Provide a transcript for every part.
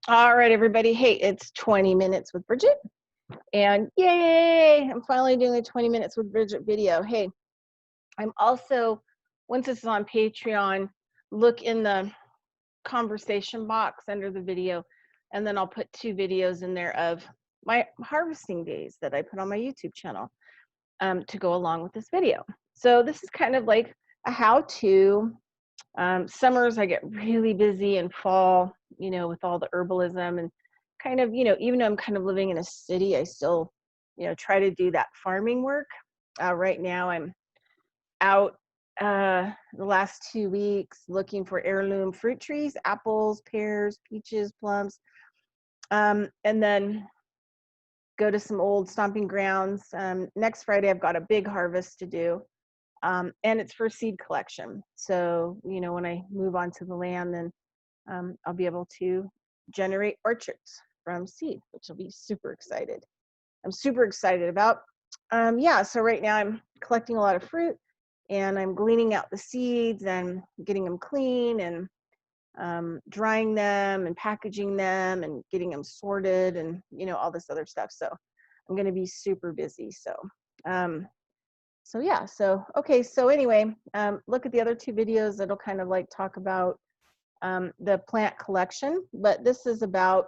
All right, everybody. Hey, it's 20 minutes with Bridgette. And yay, I'm finally doing a 20 minutes with Bridgette video. Hey, I'm also, once this is on Patreon, look in the conversation box under the video, and then I'll put 2 videos in there of my harvesting days that I put on my YouTube channel to go along with this video. So this is kind of like a how-to. Summers, I get really busy, and fall, with all the herbalism and kind of, even though I'm kind of living in a city, I still, try to do that farming work. Right now, I'm out the last 2 weeks looking for heirloom fruit trees, apples, pears, peaches, plums, and then go to some old stomping grounds. Next Friday, I've got a big harvest to do. And it's for seed collection. So, when I move onto the land, then I'll be able to generate orchards from seed, which will be super excited. I'm super excited about. Yeah, so right now I'm collecting a lot of fruit, and I'm gleaning out the seeds and getting them clean, and drying them and packaging them and getting them sorted, and all this other stuff. So I'm going to be super busy. So yeah, okay, so anyway, look at the other 2 videos that'll kind of like talk about the plant collection, but this is about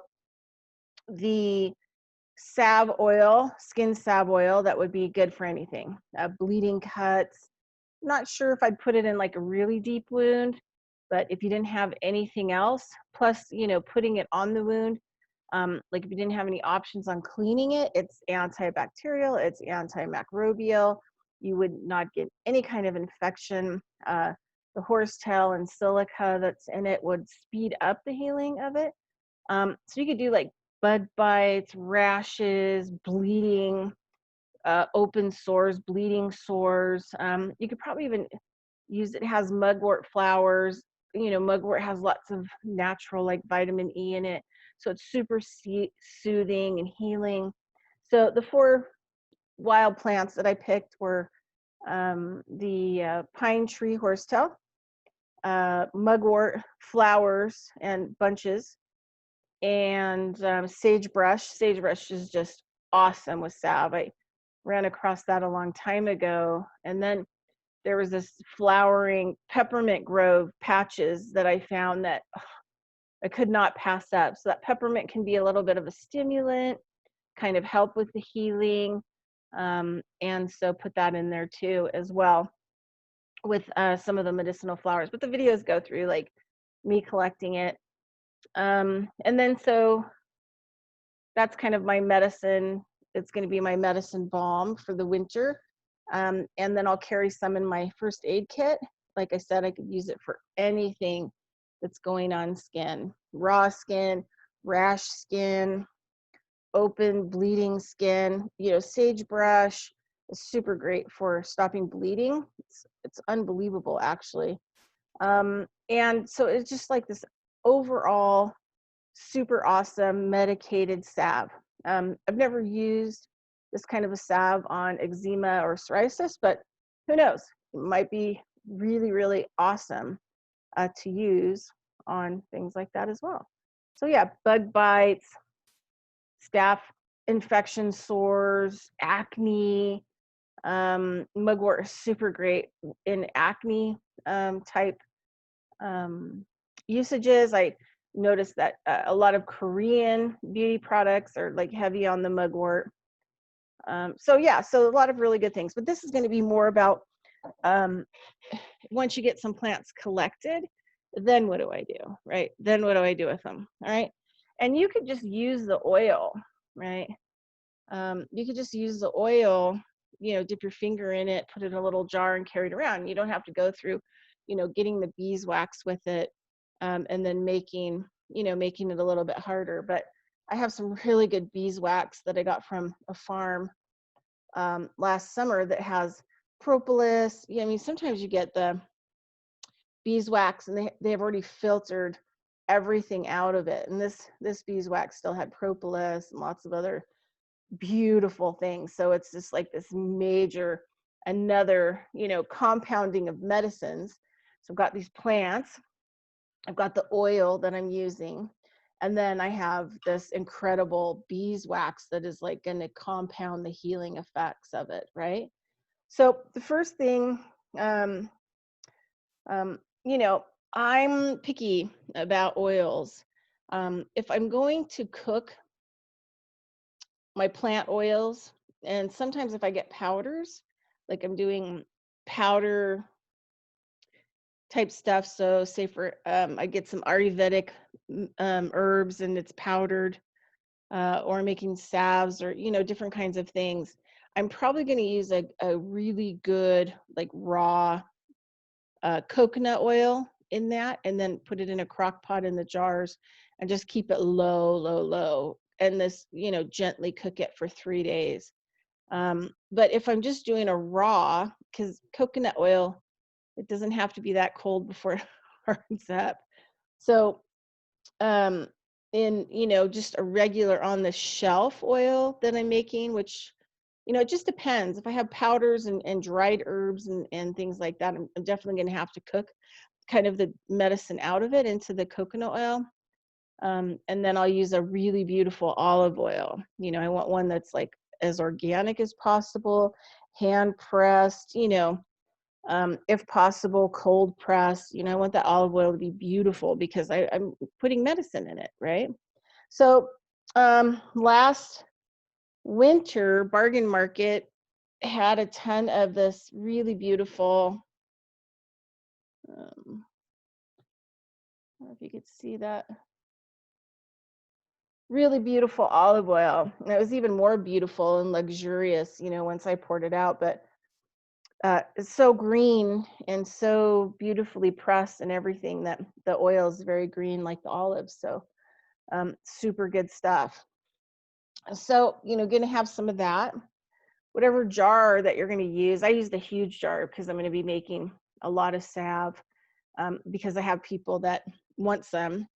the salve oil, skin salve oil that would be good for anything. Bleeding cuts. I'm not sure if I'd put it in like a really deep wound, but if you didn't have anything else, plus, putting it on the wound, like if you didn't have any options on cleaning it, it's antibacterial, it's antimicrobial. You would not get any kind of infection. The horsetail and silica that's in it would speed up the healing of it. So you could do like bug bites, rashes, bleeding, open sores, bleeding sores. You could probably even use, it has mugwort flowers. Mugwort has lots of natural like vitamin E in it. So it's super soothing and healing. So the 4 wild plants that I picked were the pine tree horsetail, mugwort flowers and bunches, and sagebrush. Sagebrush is just awesome with salve. I ran across that a long time ago. And then there was this flowering peppermint grove patches that I found that I could not pass up. So that peppermint can be a little bit of a stimulant, kind of help with the healing. And so put that in there too as well with some of the medicinal flowers. But the videos go through like me collecting it. And then so that's kind of my medicine. It's going to be my medicine balm for the winter. And then I'll carry some in my first aid kit. Like I said, I could use it for anything that's going on skin, raw skin, rash skin, open bleeding skin. Sagebrush is super great for stopping bleeding. It's unbelievable, actually. And so it's just like this overall super awesome medicated salve. I've never used this kind of a salve on eczema or psoriasis, but who knows? It might be really, really awesome to use on things like that as well. So yeah, bug bites, staph infection, sores, acne. Mugwort is super great in acne type usages. I noticed that a lot of Korean beauty products are like heavy on the mugwort. So yeah, so a lot of really good things. But this is going to be more about once you get some plants collected, then what do I do, right? Then what do I do with them, all right? And you could just use the oil, right? You could just use the oil, dip your finger in it, put it in a little jar and carry it around. You don't have to go through, getting the beeswax with it and then making it a little bit harder. But I have some really good beeswax that I got from a farm last summer that has propolis. I mean, sometimes you get the beeswax and they have already filtered everything out of it. And this beeswax still had propolis and lots of other beautiful things. So it's just like this major, another, compounding of medicines. So I've got these plants, I've got the oil that I'm using, And then I have this incredible beeswax that is like going to compound the healing effects of it, right? So the first thing, you know, I'm picky about oils. If I'm going to cook my plant oils, and sometimes if I get powders, like I'm doing powder type stuff. So say for I get some Ayurvedic herbs and it's powdered, or making salves or different kinds of things. I'm probably going to use a really good like raw coconut oil in that, and then put it in a crock pot in the jars and just keep it low, low, low. And this, gently cook it for 3 days. But if I'm just doing a raw, because coconut oil, it doesn't have to be that cold before it hardens up. So in just a regular on the shelf oil that I'm making, which it just depends. If I have powders and dried herbs and things like that, I'm definitely going to have to cook kind of the medicine out of it into the coconut oil. And then I'll use a really beautiful olive oil. I want one that's like as organic as possible, hand pressed, if possible, cold pressed. I want the olive oil to be beautiful because I'm putting medicine in it, right? So last winter, Bargain Market had a ton of this really beautiful, I don't know if you could see that, really beautiful olive oil. And it was even more beautiful and luxurious, once I poured it out. But it's so green and so beautifully pressed and everything that the oil is very green like the olives. So super good stuff. So, going to have some of that. Whatever jar that you're going to use, I used a huge jar because I'm going to be making a lot of salve, because I have people that want some.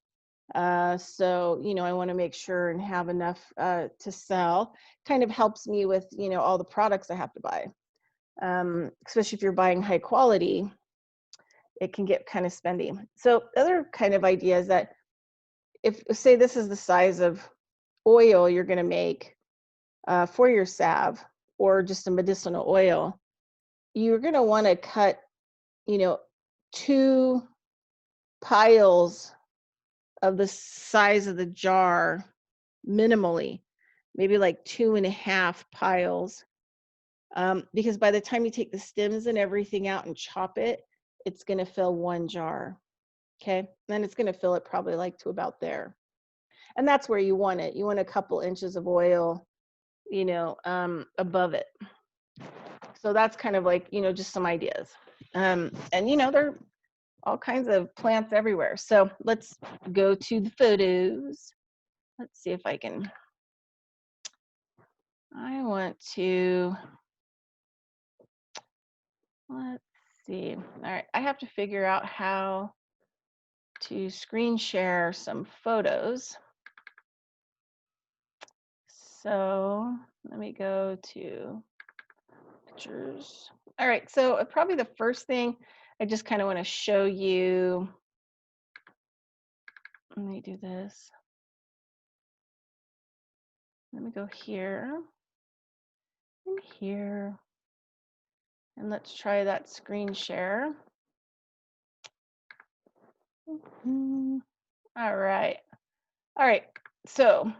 So, I want to make sure and have enough to sell. Kind of helps me with, all the products I have to buy. Especially if you're buying high quality, it can get kind of spendy. So other kind of idea is that if, say, this is the size of oil you're going to make for your salve or just a medicinal oil, you're going to want to cut, 2 piles of the size of the jar minimally, maybe like 2.5 piles. Because by the time you take the stems and everything out and chop it, it's going to fill 1 jar. Okay. Then it's going to fill it probably like to about there. And that's where you want it. You want a couple inches of oil, above it. So that's kind of like, just some ideas. And, there are all kinds of plants everywhere. So let's go to the photos. Let's see if I want to, let's see. All right. I have to figure out how to screen share some photos. So let me go to pictures. All right, so probably the first thing I just kind of want to show you. Let me do this. Let me go here and here. And let's try that screen share. All right. All right. So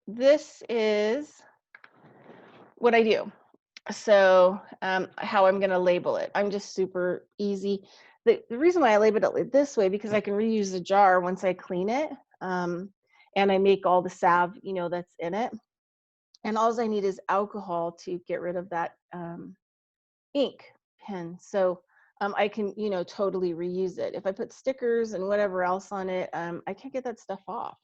this is what I do. So how I'm going to label it. I'm just super easy. The reason why I label it this way, because I can reuse the jar once I clean it. And I make all the salve, that's in it. And all I need is alcohol to get rid of that ink pen. So I can, totally reuse it. If I put stickers and whatever else on it, I can't get that stuff off.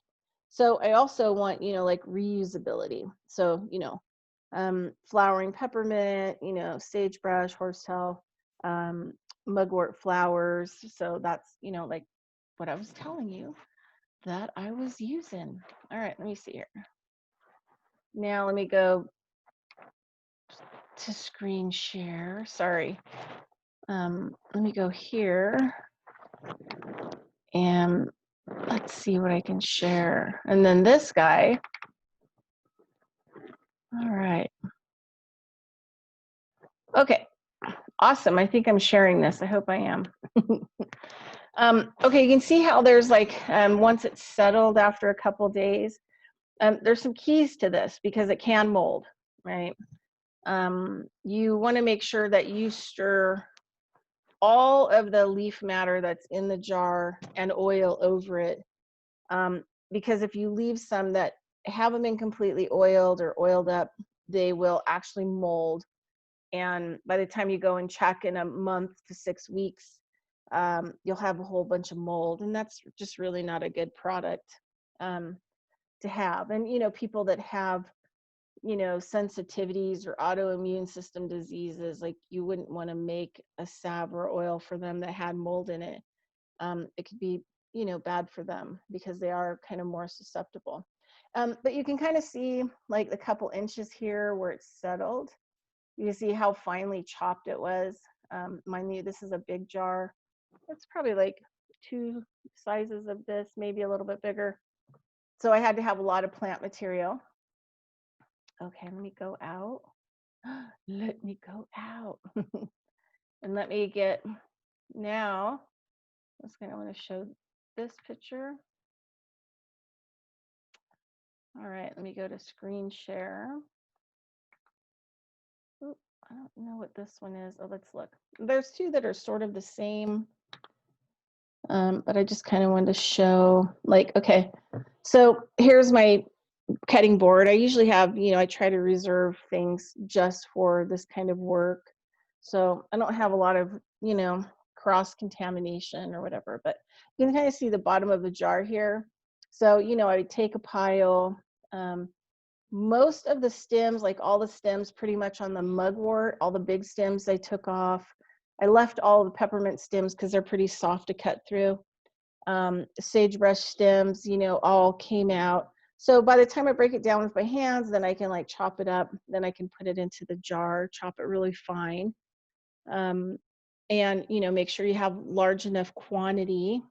So I also want, like reusability. So, flowering peppermint, sagebrush, horsetail, mugwort flowers. So that's, like what I was telling you that I was using. All right, let me see here. Now let me go to screen share. Sorry. Let me go here and let's see what I can share. And then this guy. All right. Okay. Awesome. I think I'm sharing this. I hope I am. Okay, you can see how there's like, once it's settled after a couple days, there's some keys to this because it can mold, right? You want to make sure that you stir all of the leaf matter that's in the jar and oil over it. Because if you leave some that haven't been completely oiled or oiled up, they will actually mold. And by the time you go and check in a month to 6 weeks, you'll have a whole bunch of mold, and that's just really not a good product to have. And people that have sensitivities or autoimmune system diseases, like you wouldn't want to make a salve or oil for them that had mold in it. It could be bad for them because they are kind of more susceptible. But you can kind of see like a couple inches here where it's settled. You can see how finely chopped it was. Mind you, this is a big jar. It's probably like 2 sizes of this, maybe a little bit bigger. So I had to have a lot of plant material. Okay, let me go out. Let me go out. And let me get, now, I want to show this picture. All right, let me go to screen share. Oop, I don't know what this one is. Oh, let's look. There's 2 that are sort of the same. But I just kind of wanted to show, like, okay, so here's my cutting board. I usually have, I try to reserve things just for this kind of work. So I don't have a lot of, cross contamination or whatever, but you can kind of see the bottom of the jar here. So, I would take a pile. Most of the stems, like all the stems pretty much on the mugwort, all the big stems I took off. I left all the peppermint stems because they're pretty soft to cut through. Sagebrush stems, all came out. So by the time I break it down with my hands, then I can like chop it up. Then I can put it into the jar, chop it really fine. And, make sure you have large enough quantity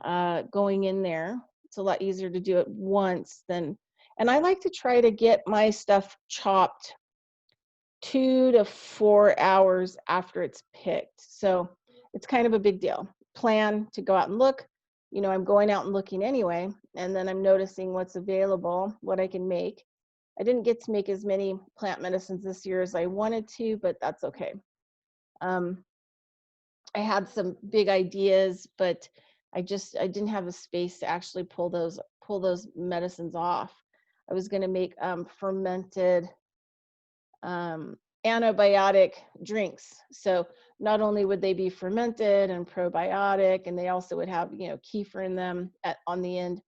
going in there. It's a lot easier to do it once than, and I like to try to get my stuff chopped 2 to 4 hours after it's picked. So it's kind of a big deal. Plan to go out and look. I'm going out and looking anyway, and then I'm noticing what's available, what I can make. I didn't get to make as many plant medicines this year as I wanted to, but that's okay. I had some big ideas, but I didn't have the space to actually pull those medicines off. I was going to make fermented antibiotic drinks. So not only would they be fermented and probiotic, and they also would have, kefir in them on the end,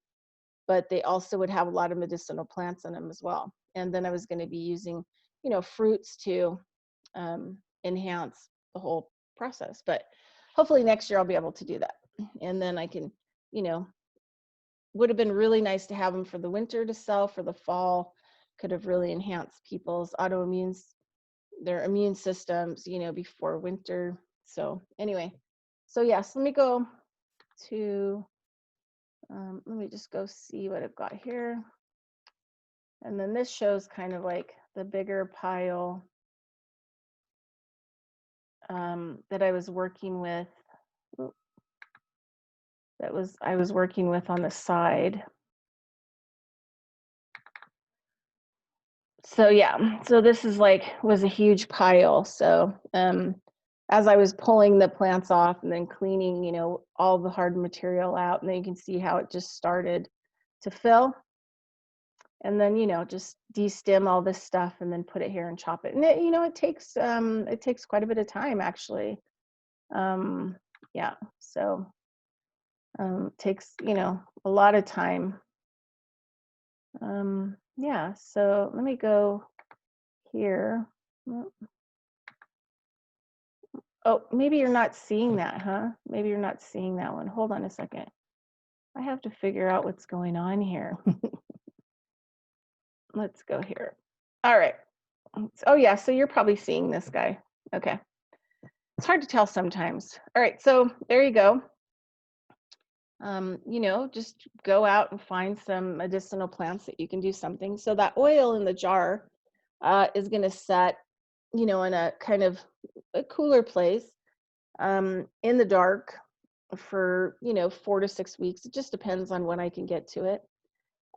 but they also would have a lot of medicinal plants in them as well. And then I was going to be using, fruits to enhance the whole process. But hopefully next year I'll be able to do that. And then I can, would have been really nice to have them for the winter to sell. For the fall, could have really enhanced people's their immune systems, before winter. So anyway, so yes, let me go to, let me just go see what I've got here. And then this shows kind of like the bigger pile that I was working with. I was working with on the side. So yeah, so this is was a huge pile. So as I was pulling the plants off and then cleaning, all the hard material out, and then you can see how it just started to fill. And then, just destem all this stuff and then put it here and chop it. And it takes quite a bit of time actually. Yeah, so takes, a lot of time. Yeah, so let me go here. Oh, maybe you're not seeing that, huh? Maybe you're not seeing that one. Hold on a second. I have to figure out what's going on here. Let's go here. All right. Oh yeah, so you're probably seeing this guy. Okay. It's hard to tell sometimes. All right, so there you go. you know, just go out and find some medicinal plants that you can do something. So that oil in the jar is going to set, you know, in a kind of a cooler place in the dark for, you know, 4 to 6 weeks. It just depends on when I can get to it.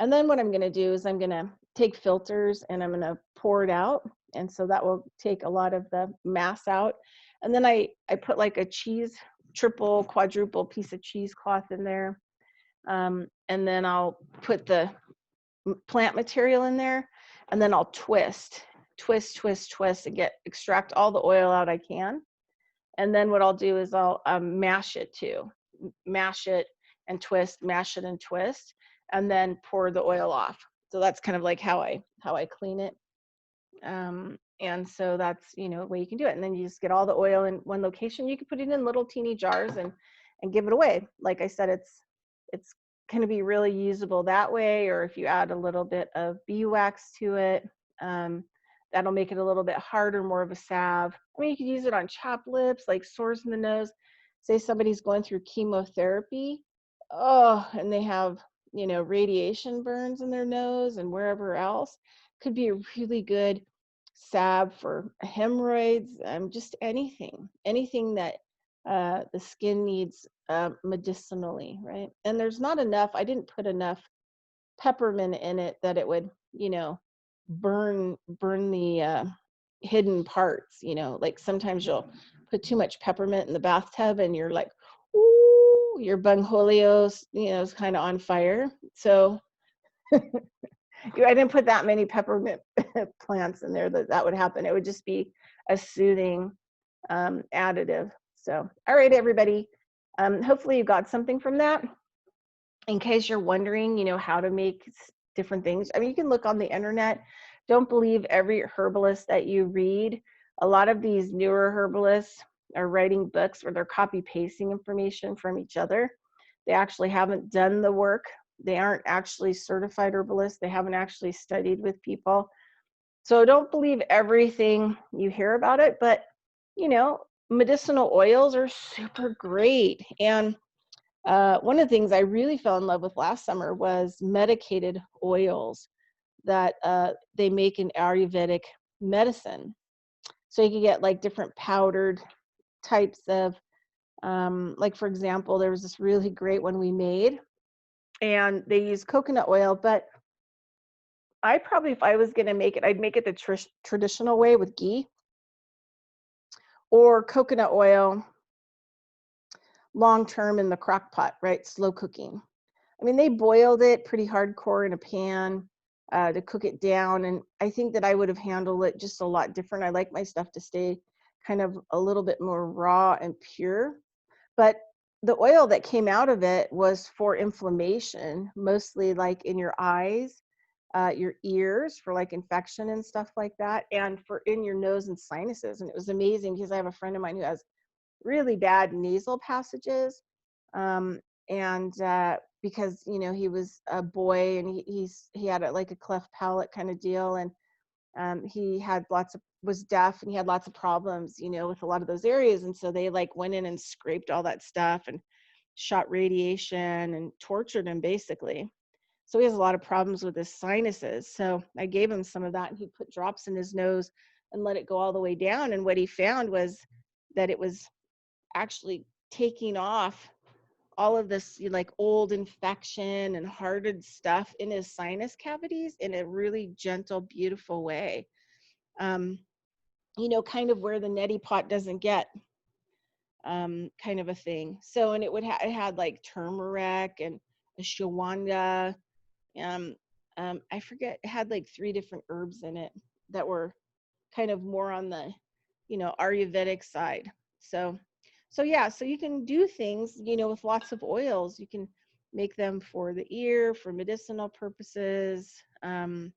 And then what I'm going to do is I'm going to take filters and I'm going to pour it out. And so that will take a lot of the mass out. And then I put like a cheese, triple, quadruple piece of cheesecloth in there. And then I'll put the plant material in there, and then I'll twist, and extract all the oil out I can. And then what I'll do is I'll mash it too, mash it and twist, mash it and twist, and then pour the oil off. So that's kind of like how I clean it. And so that's, you know, a way you can do it. And then you just get all the oil in one location. You can put it in little teeny jars and give it away. Like I said, it's going to be really usable that way. Or if you add a little bit of beeswax to it, that'll make it a little bit harder, more of a salve. I mean, you could use it on chapped lips, like sores in the nose. Say somebody's going through chemotherapy, oh, and they have, you know, radiation burns in their nose and wherever else. Could be a really good salve for hemorrhoids, just anything that the skin needs medicinally, right? And there's not enough, I didn't put enough peppermint in it that it would, you know, burn the hidden parts, you know, like sometimes you'll put too much peppermint in the bathtub and you're like, ooh, your bungholios, you know, is kind of on fire. So I didn't put that many peppermint plants in there that would happen. It would just be a soothing additive. So, all right, everybody. Hopefully you got something from that. In case you're wondering, you know, how to make different things. I mean, you can look on the internet. Don't believe every herbalist that you read. A lot of these newer herbalists are writing books where they're copy pasting information from each other. They actually haven't done the work. They aren't actually certified herbalists. They haven't actually studied with people. So don't believe everything you hear about it, but you know, medicinal oils are super great. And one of the things I really fell in love with last summer was medicated oils that they make in Ayurvedic medicine. So you can get like different powdered types of, like for example, there was this really great one we made, and they use coconut oil, but I probably, if I was going to make it, I'd make it the traditional way with ghee or coconut oil long term in the crock pot, right? Slow cooking. I mean, they boiled it pretty hardcore in a pan to cook it down. And I think that I would have handled it just a lot different. I like my stuff to stay kind of a little bit more raw and pure. But the oil that came out of it was for inflammation, mostly like in your eyes, your ears for like infection and stuff like that, and for in your nose and sinuses. And it was amazing because I have a friend of mine who has really bad nasal passages. And because, you know, he was a boy and he had like a cleft palate kind of deal. And he had was deaf and he had lots of problems, you know, with a lot of those areas. And so they like went in and scraped all that stuff and shot radiation and tortured him basically. So he has a lot of problems with his sinuses. So I gave him some of that and he put drops in his nose and let it go all the way down. And what he found was that it was actually taking off all of this like old infection and hardened stuff in his sinus cavities in a really gentle, beautiful way. You know, kind of where the neti pot doesn't get, kind of a thing. So, and it had like turmeric and ashwagandha. I forget, it had like 3 different herbs in it that were kind of more on the, you know, Ayurvedic side. So yeah, so you can do things, you know, with lots of oils. You can make them for the ear, for medicinal purposes. And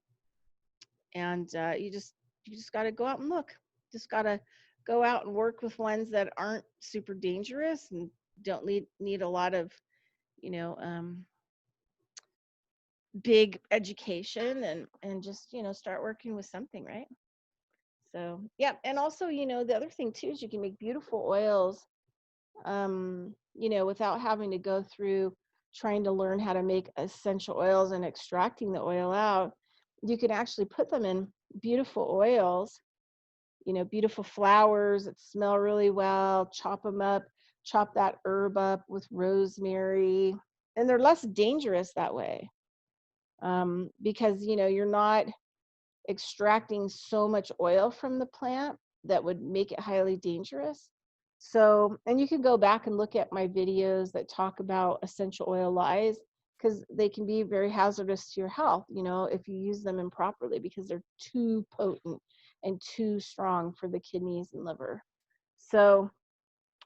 you just got to go out and look. Just got to go out and work with ones that aren't super dangerous and don't need a lot of, you know, big education, and just, you know, start working with something, right? So yeah. And also, you know, the other thing too is you can make beautiful oils, you know, without having to go through trying to learn how to make essential oils and extracting the oil out, you can actually put them in beautiful oils, you know, beautiful flowers that smell really well, chop them up, chop that herb up with rosemary, and they're less dangerous that way, because, you know, you're not extracting so much oil from the plant that would make it highly dangerous. So, and you can go back and look at my videos that talk about essential oil lyes, because they can be very hazardous to your health, you know, if you use them improperly, because they're too potent and too strong for the kidneys and liver. So,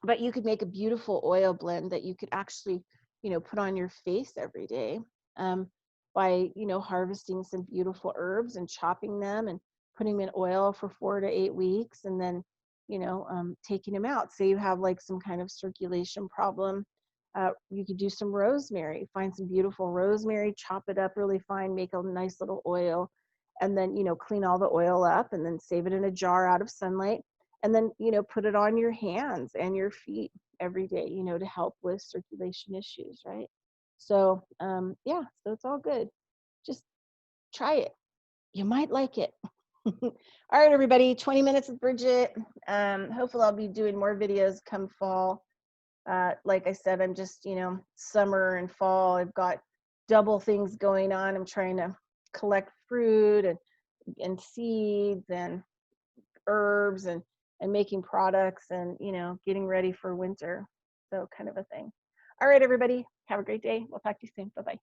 but you could make a beautiful oil blend that you could actually, you know, put on your face every day, by, you know, harvesting some beautiful herbs and chopping them and putting them in oil for 4 to 8 weeks, and then, you know, taking them out. Say you have like some kind of circulation problem, you could do some rosemary, find some beautiful rosemary, chop it up really fine, make a nice little oil, and then, you know, clean all the oil up and then save it in a jar out of sunlight, and then, you know, put it on your hands and your feet every day, you know, to help with circulation issues, right? So, yeah, so it's all good. Just try it. You might like it. All right, everybody, 20 minutes with Bridgette. Hopefully I'll be doing more videos come fall. Like I said, I'm just, you know, summer and fall, I've got double things going on. I'm trying to collect fruit and seeds and herbs and making products and, you know, getting ready for winter. So kind of a thing. All right, everybody, have a great day. We'll talk to you soon. Bye-bye.